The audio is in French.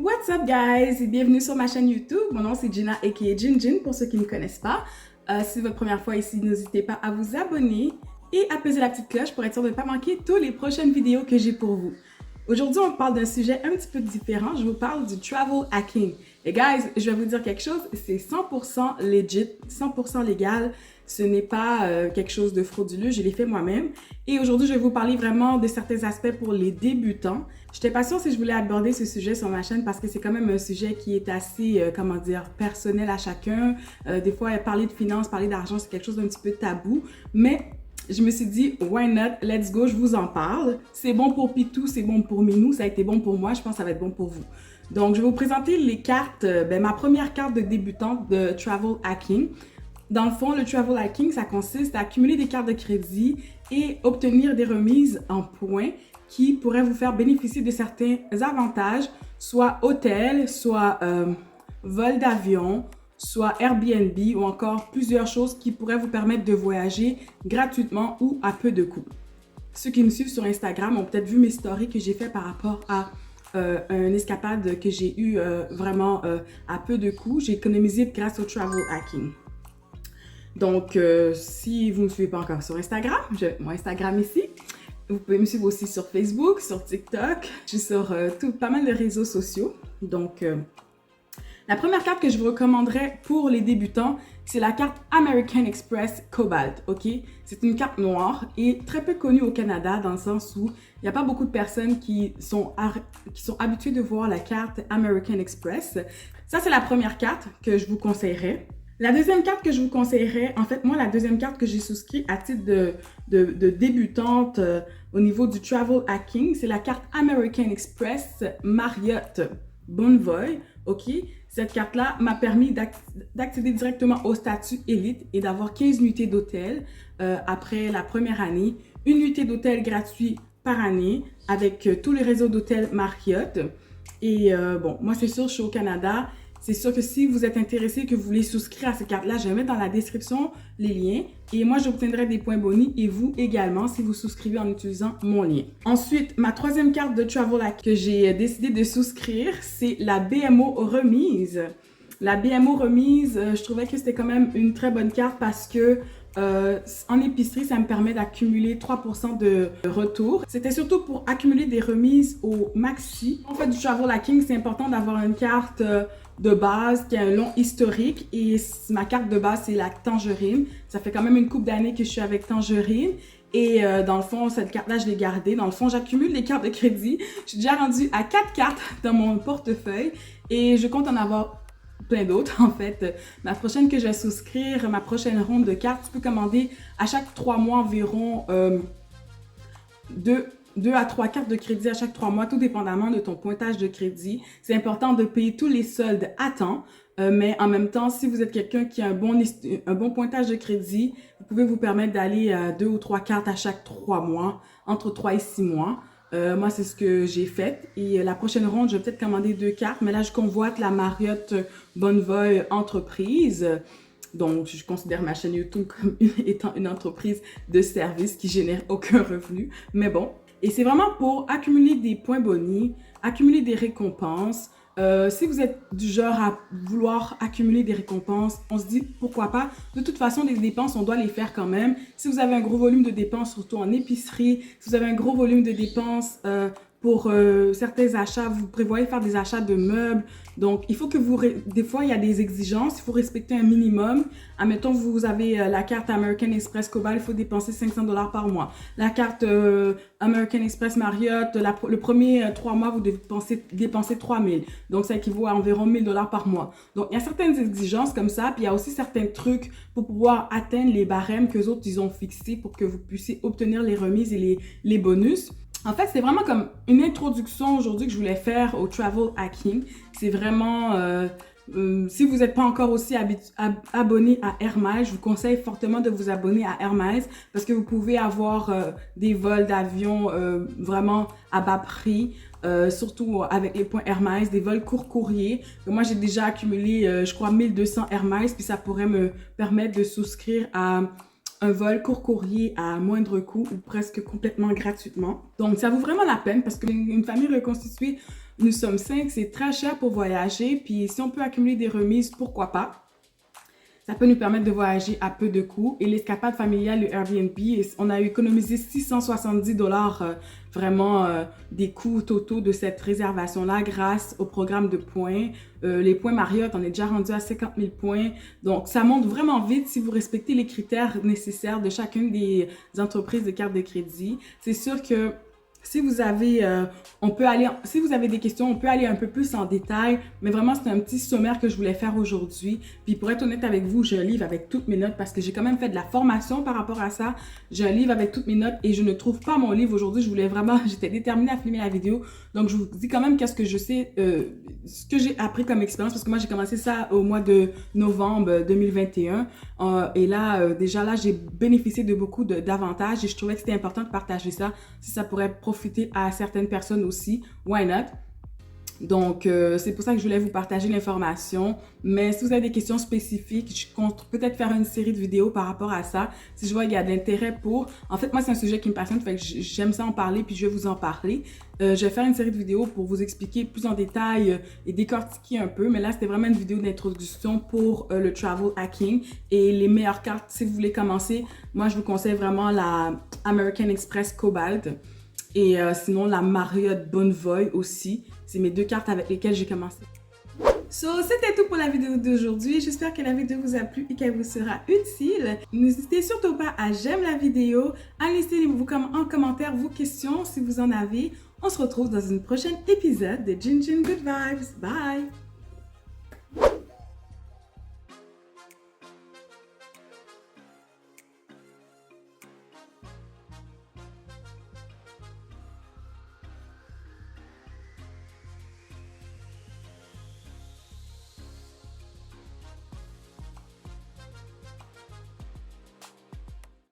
What's up guys et bienvenue sur ma chaîne YouTube. Mon nom c'est Gina aka Gin pour ceux qui ne me connaissent pas. Si c'est votre première fois ici, n'hésitez pas à vous abonner et à peser la petite cloche pour être sûr de ne pas manquer toutes les prochaines vidéos que j'ai pour vous. Aujourd'hui, on parle d'un sujet un petit peu différent. Je vous parle du travel hacking. Et guys, je vais vous dire quelque chose, c'est 100% legit, 100% légal. Ce n'est pas quelque chose de frauduleux, je l'ai fait moi-même. Et aujourd'hui, je vais vous parler vraiment de certains aspects pour les débutants. Je n'étais pas sûre si je voulais aborder ce sujet sur ma chaîne parce que c'est quand même un sujet qui est assez, personnel à chacun. Des fois, parler de finances, parler d'argent, c'est quelque chose d'un petit peu tabou. Mais je me suis dit, why not, let's go, je vous en parle. C'est bon pour Pitou, c'est bon pour Minou, ça a été bon pour moi, je pense que ça va être bon pour vous. Donc, je vais vous présenter les cartes, ma première carte de débutante de travel hacking. Dans le fond, le travel hacking, ça consiste à accumuler des cartes de crédit et obtenir des remises en points qui pourraient vous faire bénéficier de certains avantages, soit hôtel, soit vol d'avion, soit Airbnb ou encore plusieurs choses qui pourraient vous permettre de voyager gratuitement ou à peu de coûts. Ceux qui me suivent sur Instagram ont peut-être vu mes stories que j'ai fait par rapport à un escapade que j'ai eu vraiment à peu de coûts. J'ai économisé grâce au travel hacking. Donc, si vous ne me suivez pas encore sur Instagram, j'ai mon Instagram ici. Vous pouvez me suivre aussi sur Facebook, sur TikTok. Je suis sur pas mal de réseaux sociaux. Donc, la première carte que je vous recommanderais pour les débutants, c'est la carte American Express Cobalt, ok? C'est une carte noire et très peu connue au Canada dans le sens où il n'y a pas beaucoup de personnes qui sont habituées de voir la carte American Express. Ça, c'est la première carte que je vous conseillerais. La deuxième carte que je vous conseillerais, en fait, moi, la deuxième carte que j'ai souscrit à titre de débutante au niveau du travel hacking, c'est la carte American Express Marriott Bonvoy, ok? Cette carte-là m'a permis d'accéder directement au statut élite et d'avoir 15 nuitées d'hôtel après la première année, une nuitée d'hôtel gratuit par année avec tous les réseaux d'hôtels Marriott. Et bon, moi, c'est sûr, je suis au Canada. C'est sûr que si vous êtes intéressé, que vous voulez souscrire à ces cartes-là, je vais mettre dans la description les liens. Et moi, j'obtiendrai des points bonus et vous également si vous souscrivez en utilisant mon lien. Ensuite, ma troisième carte de Travel Hack que j'ai décidé de souscrire, c'est la BMO Remise. La BMO Remise, je trouvais que c'était quand même une très bonne carte parce que en épicerie, ça me permet d'accumuler 3% de retour. C'était surtout pour accumuler des remises au maxi. En fait, du travel hacking, c'est important d'avoir une carte de base qui a un long historique et ma carte de base, c'est la Tangerine. Ça fait quand même une couple d'années que je suis avec Tangerine. Et dans le fond, cette carte-là, je l'ai gardée. Dans le fond, j'accumule les cartes de crédit. Je suis déjà rendue à 4 cartes dans mon portefeuille et je compte en avoir plein d'autres en fait. La prochaine que je vais souscrire, ma prochaine ronde de cartes, tu peux commander à chaque 3 mois environ 2 à 3 cartes de crédit à chaque 3 mois, tout dépendamment de ton pointage de crédit. C'est important de payer tous les soldes à temps, mais en même temps, si vous êtes quelqu'un qui a un bon pointage de crédit, vous pouvez vous permettre d'aller à 2 ou 3 cartes à chaque 3 mois, entre 3 et 6 mois. Moi, c'est ce que j'ai fait. Et la prochaine ronde, je vais peut-être commander 2 cartes. Mais là, je convoite la Marriott Bonvoy entreprise. Donc, je considère ma chaîne YouTube comme étant une entreprise de service qui génère aucun revenu. Mais bon. Et c'est vraiment pour accumuler des points bonus, accumuler des récompenses. Si vous êtes du genre à vouloir accumuler des récompenses, on se dit pourquoi pas. De toute façon, les dépenses, on doit les faire quand même. Si vous avez un gros volume de dépenses, surtout en épicerie, si vous avez un gros volume de dépenses pour certains achats, vous prévoyez faire des achats de meubles. Donc, il faut que des fois, il y a des exigences, il faut respecter un minimum. Admettons, vous avez la carte American Express Cobalt, il faut dépenser 500 $ par mois. La carte American Express Marriott, le premier 3 mois, vous devez dépenser 3 000. Donc, ça équivaut à environ 1 000 $ par mois. Donc, il y a certaines exigences comme ça, puis il y a aussi certains trucs pour pouvoir atteindre les barèmes qu'eux autres, ils ont fixés pour que vous puissiez obtenir les remises et les bonus. En fait, c'est vraiment comme une introduction aujourd'hui que je voulais faire au travel hacking. C'est vraiment, si vous n'êtes pas encore aussi abonné à Air Miles, je vous conseille fortement de vous abonner à Air Miles parce que vous pouvez avoir des vols d'avion vraiment à bas prix. Surtout avec les points Air Miles, des vols court courrier. Moi, j'ai déjà accumulé, je crois, 1200 Air Miles, puis ça pourrait me permettre de souscrire à un vol court courrier à moindre coût ou presque complètement gratuitement. Donc, ça vaut vraiment la peine parce qu'une famille reconstituée, nous sommes 5, c'est très cher pour voyager. Puis, si on peut accumuler des remises, pourquoi pas? Ça peut nous permettre de voyager à peu de coûts. Et l'escapade familiale, le Airbnb, on a économisé 670 $ vraiment des coûts totaux de cette réservation-là grâce au programme de points. Les points Marriott, on est déjà rendu à 50 000 points. Donc, ça monte vraiment vite si vous respectez les critères nécessaires de chacune des entreprises de carte de crédit. C'est sûr que si vous avez, si vous avez des questions, on peut aller un peu plus en détail, mais vraiment, c'est un petit sommaire que je voulais faire aujourd'hui. Puis pour être honnête avec vous, j'ai un livre avec toutes mes notes parce que j'ai quand même fait de la formation par rapport à ça. J'ai un livre avec toutes mes notes et je ne trouve pas mon livre aujourd'hui. J'étais déterminée à filmer la vidéo. Donc, je vous dis quand même qu'est-ce que je sais, ce que j'ai appris comme expérience parce que moi, j'ai commencé ça au mois de novembre 2021. Et là, déjà là, j'ai bénéficié de beaucoup d'avantages et je trouvais que c'était important de partager ça si ça pourrait profiter à certaines personnes aussi. Why not? Donc, c'est pour ça que je voulais vous partager l'information. Mais si vous avez des questions spécifiques, je compte peut-être faire une série de vidéos par rapport à ça. Si je vois qu'il y a de l'intérêt pour... En fait, moi, c'est un sujet qui me passionne, fait que j'aime ça en parler, puis je vais vous en parler. Je vais faire une série de vidéos pour vous expliquer plus en détail et décortiquer un peu. Mais là, c'était vraiment une vidéo d'introduction pour le travel hacking et les meilleures cartes. Si vous voulez commencer, moi, je vous conseille vraiment la American Express Cobalt. Et sinon, la Marriott Bonvoy aussi. C'est mes 2 cartes avec lesquelles j'ai commencé. So, c'était tout pour la vidéo d'aujourd'hui. J'espère que la vidéo vous a plu et qu'elle vous sera utile. N'hésitez surtout pas à j'aime la vidéo, à laisser en commentaire vos questions si vous en avez. On se retrouve dans une prochaine épisode de Gin Gin Good Vibes. Bye!